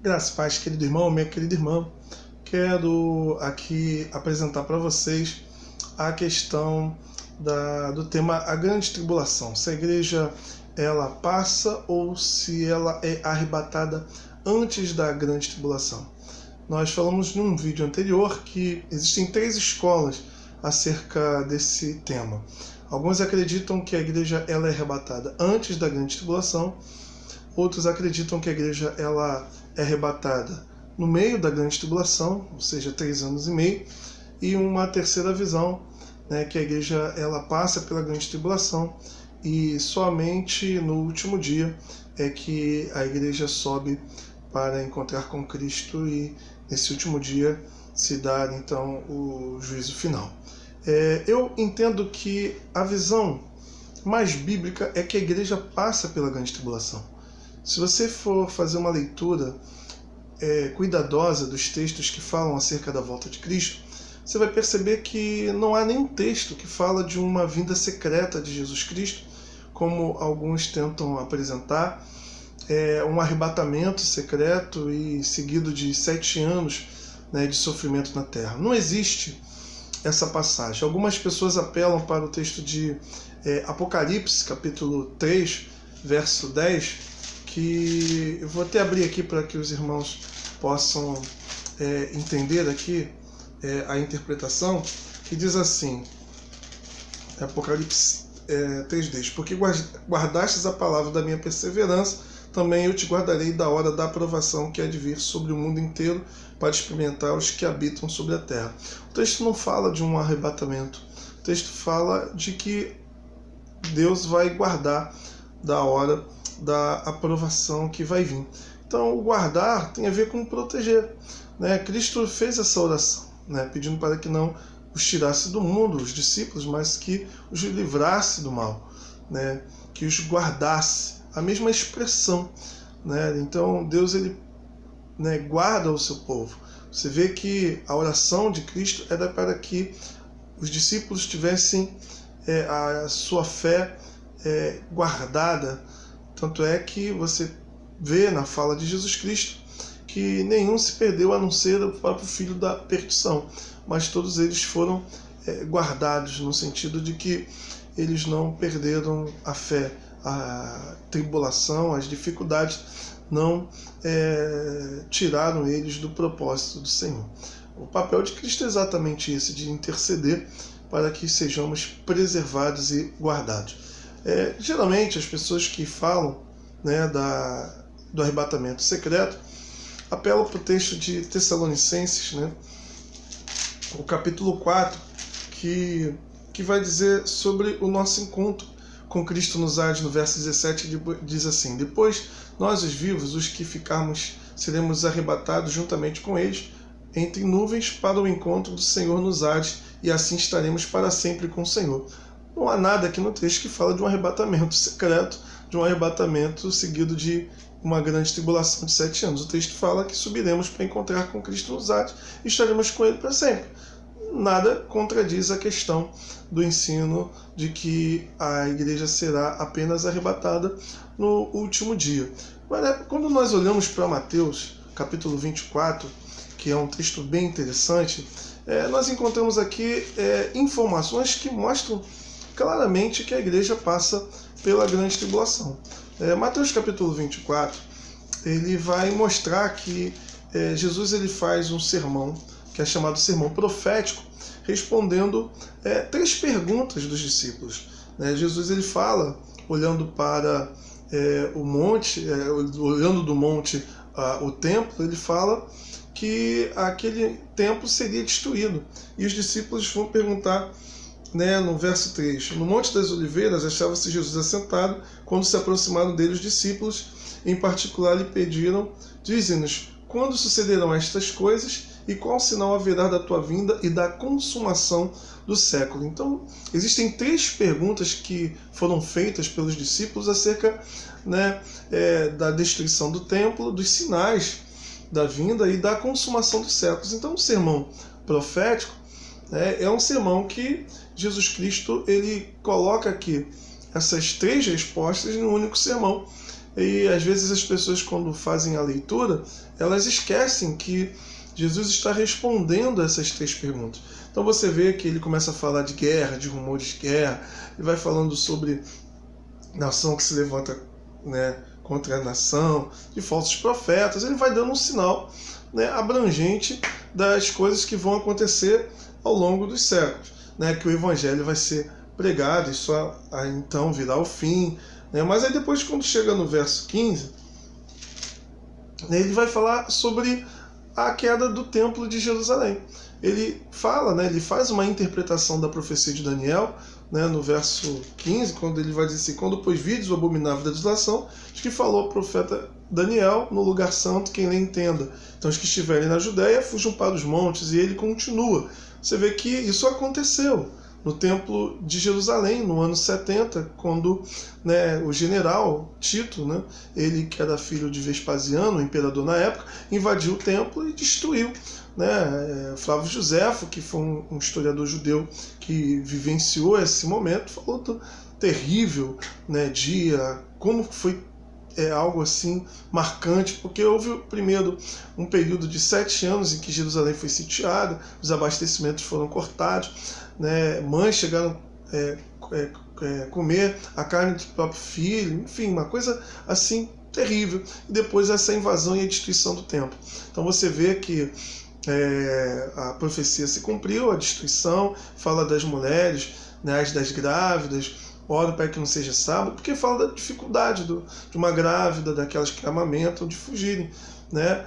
Graças e paz, querido irmão, minha querida irmã. Quero aqui apresentar para vocês a questão do tema a grande tribulação. Se a igreja ela passa ou se ela é arrebatada antes da grande tribulação. Nós falamos num vídeo anterior que existem 3 escolas acerca desse tema. Alguns acreditam que a igreja ela é arrebatada antes da grande tribulação. Outros acreditam que a igreja ela é arrebatada no meio da grande tribulação, ou seja, 3 anos e meio. E uma terceira visão, que a igreja ela passa pela grande tribulação e somente no último dia é que a igreja sobe para encontrar com Cristo e nesse último dia se dá então o juízo final. Eu entendo que a visão mais bíblica é que a igreja passa pela grande tribulação. Se você for fazer uma leitura cuidadosa dos textos que falam acerca da volta de Cristo, você vai perceber que não há nenhum texto que fala de uma vinda secreta de Jesus Cristo, como alguns tentam apresentar, um arrebatamento secreto e seguido de 7 anos de sofrimento na terra. Não existe essa passagem. Algumas pessoas apelam para o texto de Apocalipse, capítulo 3, verso 10, que eu vou até abrir aqui para que os irmãos possam entender aqui a interpretação, que diz assim, Apocalipse 3:10, porque guardastes a palavra da minha perseverança, também eu te guardarei da hora da aprovação que há de vir sobre o mundo inteiro para experimentar os que habitam sobre a terra. O texto não fala de um arrebatamento, o texto fala de que Deus vai guardar da hora da aprovação que vai vir. Então, o guardar tem a ver com proteger. Cristo fez essa oração, pedindo para que não os tirasse do mundo, os discípulos, mas que os livrasse do mal, que os guardasse. A mesma expressão. Então, Deus ele guarda o seu povo. Você vê que a oração de Cristo era para que os discípulos tivessem a sua fé guardada. Tanto é que você vê na fala de Jesus Cristo que nenhum se perdeu a não ser o próprio filho da perdição, mas todos eles foram guardados, no sentido de que eles não perderam a fé. A tribulação, as dificuldades não tiraram eles do propósito do Senhor. O papel de Cristo é exatamente esse, de interceder para que sejamos preservados e guardados. Geralmente as pessoas que falam do arrebatamento secreto apelam para o texto de Tessalonicenses, o capítulo 4, que vai dizer sobre o nosso encontro com Cristo nos ares. No verso 17 diz assim: depois nós os vivos, os que ficarmos, seremos arrebatados juntamente com eles entre nuvens para o encontro do Senhor nos ares, e assim estaremos para sempre com o Senhor. Não há nada aqui no texto que fala de um arrebatamento secreto, de um arrebatamento seguido de uma grande tribulação de 7 anos. O texto fala que subiremos para encontrar com Cristo nos ares e estaremos com ele para sempre. Nada contradiz a questão do ensino de que a igreja será apenas arrebatada no último dia. Mas, quando nós olhamos para Mateus, capítulo 24, que é um texto bem interessante, nós encontramos aqui informações que mostram claramente que a igreja passa pela grande tribulação. Mateus capítulo 24, ele vai mostrar que Jesus ele faz um sermão, que é chamado sermão profético, respondendo 3 perguntas dos discípulos. Jesus ele fala, olhando para o monte, olhando do monte o templo, ele fala que aquele templo seria destruído. E os discípulos vão perguntar, no verso 3, no Monte das Oliveiras achava-se Jesus assentado, quando se aproximaram dele os discípulos, em particular lhe pediram, dize-nos, quando sucederão estas coisas e qual sinal haverá da tua vinda e da consumação do século? Então, existem 3 perguntas que foram feitas pelos discípulos acerca da destruição do templo, dos sinais da vinda e da consumação dos séculos. Então, o sermão profético é um sermão que Jesus Cristo ele coloca aqui essas 3 respostas em um único sermão. E às vezes as pessoas, quando fazem a leitura, elas esquecem que Jesus está respondendo a essas 3 perguntas. Então você vê que ele começa a falar de guerra, de rumores de guerra, ele vai falando sobre nação que se levanta, né, contra a nação, de falsos profetas, ele vai dando um sinal, né, abrangente das coisas que vão acontecer ao longo dos séculos, né, que o evangelho vai ser pregado, isso então virá o fim, né, mas aí depois, quando chega no verso 15, né, ele vai falar sobre a queda do templo de Jerusalém. Ele fala, né, ele faz uma interpretação da profecia de Daniel, né, no verso 15, quando ele vai dizer assim: quando pois vides o abominável da desolação, de que falou o profeta Daniel, no lugar santo, quem lhe entenda. Então os que estiverem na Judéia fujam para os montes, e ele continua. Você vê que isso aconteceu no templo de Jerusalém, no ano 70, quando, né, o general Tito, né, ele que era filho de Vespasiano, o imperador na época, invadiu o templo e destruiu. Né, Flávio Josefo, que foi um historiador judeu que vivenciou esse momento, falou do terrível, né, dia, como foi algo assim marcante, porque houve primeiro um período de 7 anos em que Jerusalém foi sitiada, os abastecimentos foram cortados, né, mães chegaram a comer a carne do próprio filho, enfim, uma coisa assim terrível. E depois essa invasão e a destruição do templo. Então você vê que a profecia se cumpriu, a destruição, fala das mulheres, né, das grávidas, ora para que não seja sábado, porque fala da dificuldade de uma grávida, daquelas que amamentam, de fugirem. Né?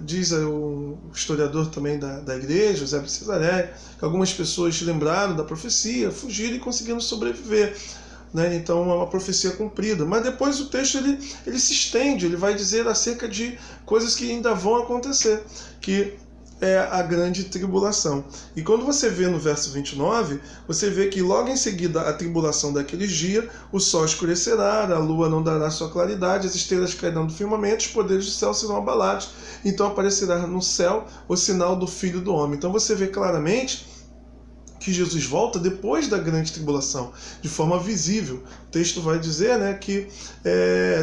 Diz o historiador também da igreja, José de Cesareia, que algumas pessoas lembraram da profecia, fugiram e conseguiram sobreviver. Né? Então é uma profecia cumprida. Mas depois o texto ele se estende, ele vai dizer acerca de coisas que ainda vão acontecer, que é a grande tribulação. E quando você vê no verso 29, você vê que logo em seguida a tribulação daqueles dias, o sol escurecerá, a lua não dará sua claridade, as estrelas cairão do firmamento, os poderes do céu serão abalados, então aparecerá no céu o sinal do Filho do Homem. Então você vê claramente que Jesus volta depois da grande tribulação, de forma visível. O texto vai dizer, né, que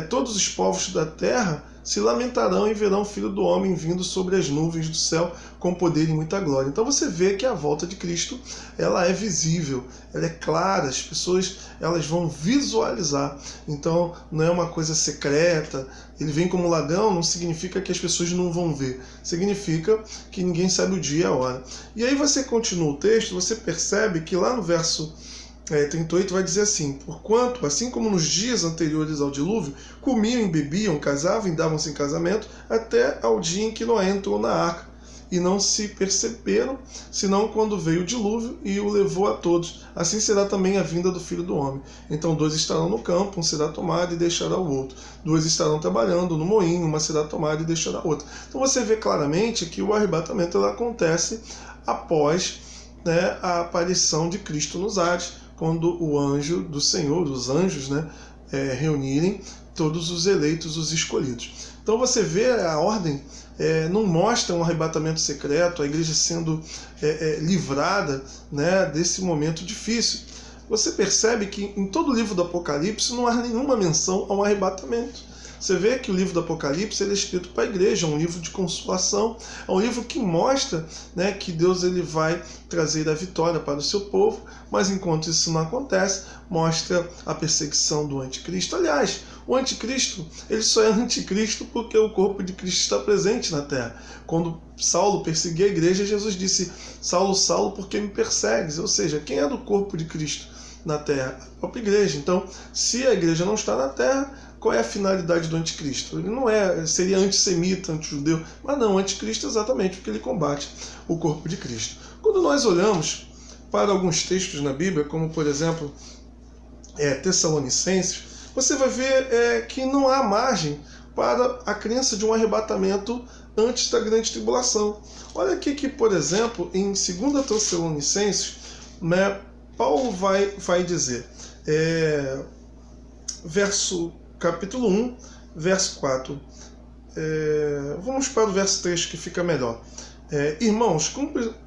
todos os povos da terra se lamentarão e verão o Filho do Homem vindo sobre as nuvens do céu com poder e muita glória. Então você vê que a volta de Cristo, ela é visível, ela é clara, as pessoas elas vão visualizar. Então não é uma coisa secreta, ele vem como ladrão, não significa que as pessoas não vão ver, significa que ninguém sabe o dia e a hora. E aí você continua o texto, você percebe que lá no verso 38 vai dizer assim: porquanto, assim como nos dias anteriores ao dilúvio, comiam e bebiam, casavam e davam-se em casamento, até ao dia em que Noé entrou na arca, e não se perceberam, senão quando veio o dilúvio e o levou a todos. Assim será também a vinda do Filho do Homem. Então 2 estarão no campo, um será tomado e deixará o outro. 2 estarão trabalhando no moinho, uma será tomada e deixará a outra. Então você vê claramente que o arrebatamento acontece após, né, a aparição de Cristo nos ares, quando o anjo do Senhor, os anjos, né, reunirem todos os eleitos, os escolhidos. Então você vê a ordem, não mostra um arrebatamento secreto, a igreja sendo livrada, né, desse momento difícil. Você percebe que em todo o livro do Apocalipse não há nenhuma menção a um arrebatamento. Você vê que o livro do Apocalipse ele é escrito para a igreja, é um livro de consolação, é um livro que mostra, né, que Deus ele vai trazer a vitória para o seu povo, mas enquanto isso não acontece, mostra a perseguição do anticristo. Aliás, o anticristo ele só é anticristo porque o corpo de Cristo está presente na terra. Quando Saulo perseguia a igreja, Jesus disse: Saulo, Saulo, por que me persegues? Ou seja, quem é do corpo de Cristo na terra? A própria igreja. Então, se a igreja não está na terra, qual é a finalidade do anticristo? Ele não seria antissemita, antijudeu, mas não, anticristo exatamente porque ele combate o corpo de Cristo. Quando nós olhamos para alguns textos na Bíblia, como por exemplo Tessalonicenses, você vai ver que não há margem para a crença de um arrebatamento antes da grande tribulação. Olha aqui que, por exemplo, em 2 Tessalonicenses, né, Paulo vai dizer, capítulo 1, verso 4. Vamos para o verso 3 que fica melhor. Irmãos,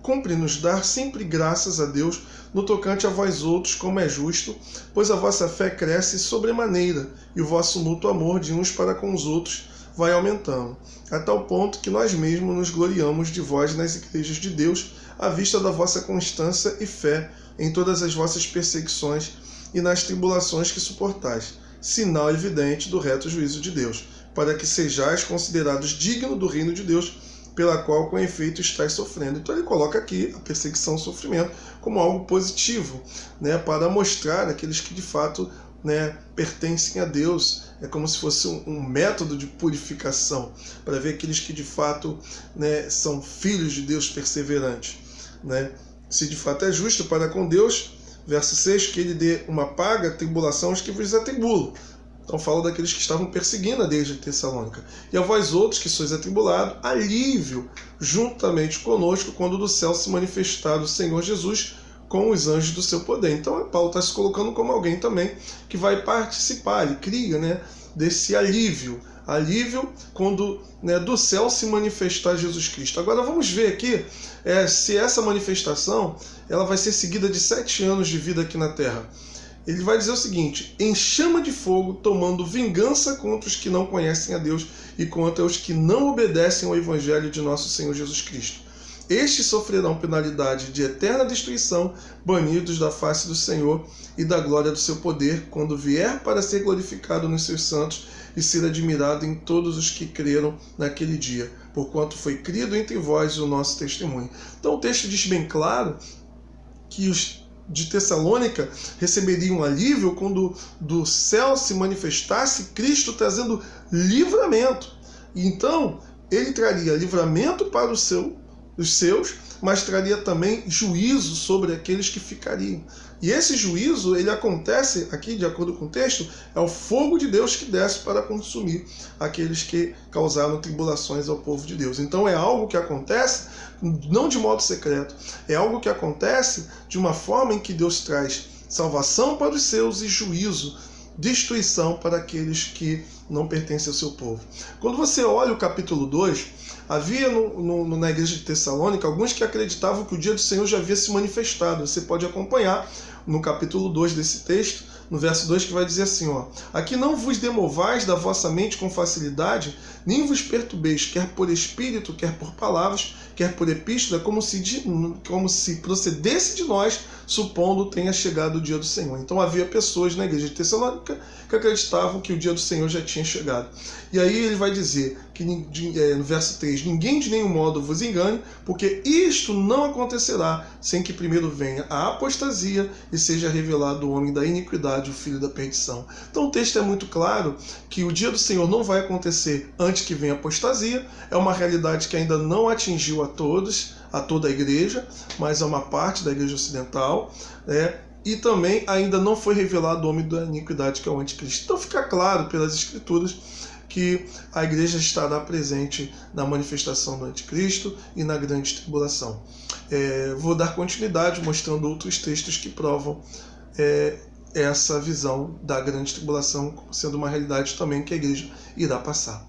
cumpre-nos dar sempre graças a Deus no tocante a vós outros, como é justo, pois a vossa fé cresce sobremaneira, e o vosso mútuo amor de uns para com os outros vai aumentando, a tal ponto que nós mesmos nos gloriamos de vós nas igrejas de Deus, à vista da vossa constância e fé em todas as vossas perseguições e nas tribulações que suportais, sinal evidente do reto juízo de Deus, para que sejais considerados dignos do reino de Deus, pela qual com efeito estáis sofrendo. Então ele coloca aqui a perseguição e o sofrimento como algo positivo, né, para mostrar aqueles que de fato, né, pertencem a Deus. É como se fosse um método de purificação, para ver aqueles que de fato, né, são filhos de Deus perseverantes, né? Se de fato é justo para com Deus, verso 6, que ele dê uma paga, tribulação aos que vos atribulam. Então fala daqueles que estavam perseguindo a igreja de Tessalônica. E a vós outros que sois atribulados, alívio juntamente conosco, quando do céu se manifestar o Senhor Jesus com os anjos do seu poder. Então Paulo está se colocando como alguém também que vai participar, ele cria, né, desse alívio quando, né, do céu se manifestar Jesus Cristo. Agora vamos ver aqui se essa manifestação ela vai ser seguida de 7 anos de vida aqui na terra. Ele vai dizer o seguinte: em chama de fogo, tomando vingança contra os que não conhecem a Deus e contra os que não obedecem ao Evangelho de nosso Senhor Jesus Cristo. Estes sofrerão penalidade de eterna destruição, banidos da face do Senhor e da glória do seu poder, quando vier para ser glorificado nos seus santos e ser admirado em todos os que creram naquele dia, porquanto foi crido entre vós o nosso testemunho. Então o texto diz bem claro que os de Tessalônica receberiam alívio quando do céu se manifestasse Cristo trazendo livramento. Então ele traria livramento para os seus, mas traria também juízo sobre aqueles que ficariam. E esse juízo, ele acontece aqui, de acordo com o texto, é o fogo de Deus que desce para consumir aqueles que causaram tribulações ao povo de Deus. Então é algo que acontece não de modo secreto, é algo que acontece de uma forma em que Deus traz salvação para os seus e juízo, destruição para aqueles que não pertencem ao seu povo. Quando você olha o capítulo 2, havia na igreja de Tessalônica alguns que acreditavam que o dia do Senhor já havia se manifestado. Você pode acompanhar no capítulo 2 desse texto, no verso 2, que vai dizer assim, ó: aqui não vos demovais da vossa mente com facilidade, nem vos perturbeis, quer por espírito, quer por palavras, quer por epístola, como se procedesse de nós, supondo tenha chegado o dia do Senhor. Então havia pessoas na igreja de Tessalônica que acreditavam que o dia do Senhor já tinha chegado. E aí ele vai dizer, que no verso 3, ninguém de nenhum modo vos engane, porque isto não acontecerá sem que primeiro venha a apostasia e seja revelado o homem da iniquidade, o filho da perdição. Então o texto é muito claro que o dia do Senhor não vai acontecer antes que venha a apostasia. É uma realidade que ainda não atingiu a toda a igreja, mas a uma parte da igreja ocidental, né? E também ainda não foi revelado o homem da iniquidade, que é o anticristo. Então fica claro pelas escrituras que a igreja estará presente na manifestação do anticristo e na grande tribulação. Vou dar continuidade mostrando outros textos que provam essa visão da grande tribulação sendo uma realidade também que a igreja irá passar.